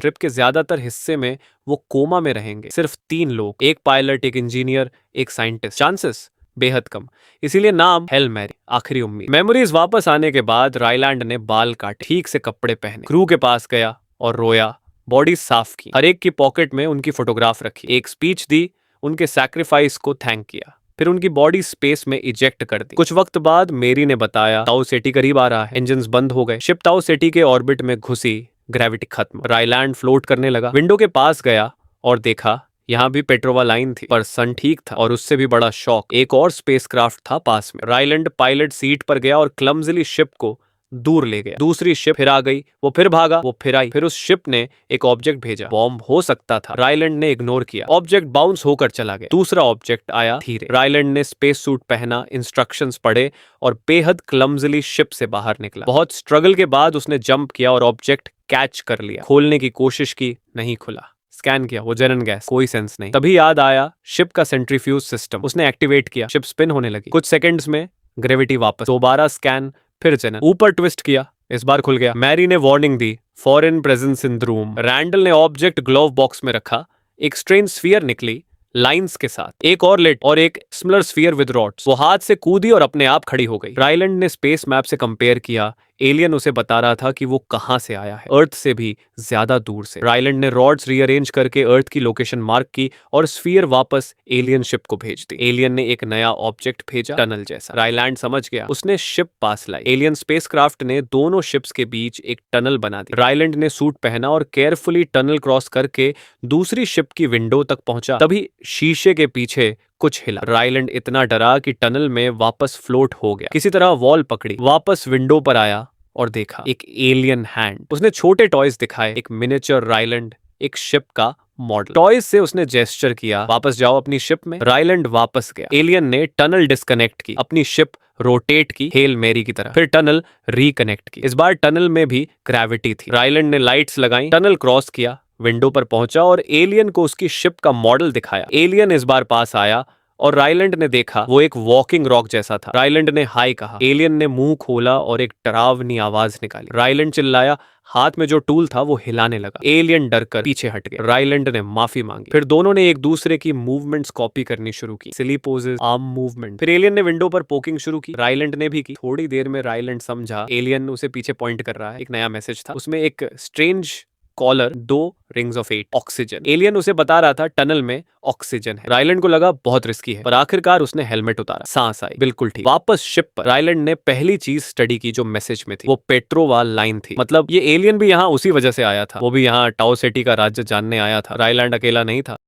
Trip के ज्यादातर हिस्से में वो कोमा में रहेंगे। सिर्फ 3 लोग, एक पायलट, एक इंजीनियर, एक साइंटिस्ट। चांसेस बेहद कम, इसीलिए नाम हेल मैरी, आखिरी उम्मीद। मेमोरीज वापस आने के बाद रायलैंड ने बाल काटे, ठीक से कपड़े पहने, क्रू के पास गया और रोया, बॉडी साफ की, हर एक की पॉकेट में उनकी फोटोग्राफ रखी, एक स्पीच दी, उनके सैक्रिफाइस को थैंक किया, फिर उनकी बॉडी स्पेस में इजेक्ट कर दी। कुछ वक्त बाद मेरी ने बताया ताऊ सेटी करीब आ रहा है, इंजन्स बंद हो गए, शिप ताऊ सेटी के ऑर्बिट में घुसी, ग्रेविटी खत्म, रायलैंड फ्लोट करने लगा। विंडो के पास गया और देखा यहाँ भी पेट्रोवा लाइन थी, पर सन ठीक था। और उससे भी बड़ा शॉक, एक और स्पेसक्राफ्ट था पास में। रायलैंड पायलट सीट पर गया और क्लमजली शिप को दूर ले गया। दूसरी शिप फिर आ गई, वो फिर भागा, वो फिर आई, फिर उस शिप ने एक ऑब्जेक्ट भेजा, बॉम्ब हो सकता था। रायलैंड ने इग्नोर किया, ऑब्जेक्ट बाउंस होकर चला गया। दूसरा ऑब्जेक्ट आया धीरे, रायलैंड ने स्पेस सूट पहना, इंस्ट्रक्शंस पढ़े और बेहद क्लमजली शिप से बाहर निकला। बहुत स्ट्रगल के बाद उसने जंप किया और ऑब्जेक्ट कैच कर लिया। खोलने की कोशिश की, नहीं खुला। स्कैन किया, वो जेनन गैस, कोई सेंस नहीं। तभी याद आया शिप का सेंट्रीफ्यूज सिस्टम, उसने एक्टिवेट किया, शिप स्पिन होने लगी। कुछ सेकंड्स में ग्रेविटी वापस, दोबारा स्कैन, फिर जेनन, ऊपर ट्विस्ट किया, इस बार खुल गया। मैरी ने वार्निंग दी, foreign presence in the room. Randall ने ऑब्जेक्ट ग्लोव बॉक्स में रखा, एक स्ट्रेंज स्फीयर निकली लाइंस के साथ, एक और लेट और एक सिमिलर स्फीयर विद रॉड्स। वो हाथ से कूदी और अपने आप खड़ी हो गई। रायलैंड ने स्पेस मैप से कंपेयर किया, एलियन उसे बता रहा था कि वो कहां से आया है, अर्थ से भी ज्यादा दूर से। रायलैंड ने रॉड्स रीअरेंज करके अर्थ की लोकेशन मार्क की और स्फीयर वापस एलियन शिप को भेज दी। एलियन ने एक नया ऑब्जेक्ट भेजा, टनल जैसा। रायलैंड समझ गया, उसने शिप पास लाई। एलियन स्पेसक्राफ्ट ने दोनों शिप्स के बीच एक टनल बना दी। रायलैंड ने सूट पहना और केयरफुली टनल क्रॉस करके दूसरी शिप की विंडो तक पहुंचा। तभी शीशे के पीछे कुछ हिला। रायलैंड इतना डरा कि टनल में वापस फ्लोट हो गया, किसी तरह वॉल पकड़ी, वापस विंडो पर आया और देखा एक एलियन हैंड। उसने छोटे टॉयज दिखाए, एक मिनिएचर रायलैंड, एक शिप का मॉडल। टॉयज से उसने जेस्चर किया, वापस जाओ अपनी शिप में। रायलैंड वापस गया। एलियन ने टनल डिस्कनेक्ट की, अपनी शिप रोटेट की, हेल मैरी की तरह, फिर टनल रिकनेक्ट की। इस बार टनल में भी ग्रेविटी थी। रायलैंड ने लाइट्स लगाई, टनल क्रॉस किया, विंडो पर पहुंचा और एलियन को उसकी शिप का मॉडल दिखाया। एलियन इस बार पास आया और रायलैंड ने देखा वो एक वॉकिंग रॉक जैसा था। रायलैंड ने हाय कहा, एलियन ने मुंह खोला और एक डरावनी आवाज निकाली। रायलैंड चिल्लाया, हाथ में जो टूल था वो हिलाने लगा। एलियन डरकर पीछे हट गया। रायलैंड ने माफी मांगी। फिर दोनों ने एक दूसरे की मूवमेंट्स कॉपी करनी शुरू की, सिली पोजेस, आर्म मूवमेंट। फिर एलियन ने विंडो पर पोकिंग शुरू की, रायलैंड ने भी की। थोड़ी देर में रायलैंड समझा एलियन उसे पीछे पॉइंट कर रहा है। एक नया मैसेज था, उसमें एक strange caller, 2 rings of 8, oxygen. Alien उसे बता रहा था टनल में ऑक्सीजन है। रायलैंड को लगा बहुत रिस्की है, पर आखिरकार उसने हेलमेट उतारा, सांस आई, बिल्कुल ठीक। वापस शिप पर रायलैंड ने पहली चीज स्टडी की जो मैसेज में थी, वो पेट्रोवा लाइन थी। मतलब ये एलियन भी यहाँ उसी वजह से आया था, वो भी यहाँ टाउ सेटी का राज्य जानने आया था। रायलैंड अकेला नहीं था।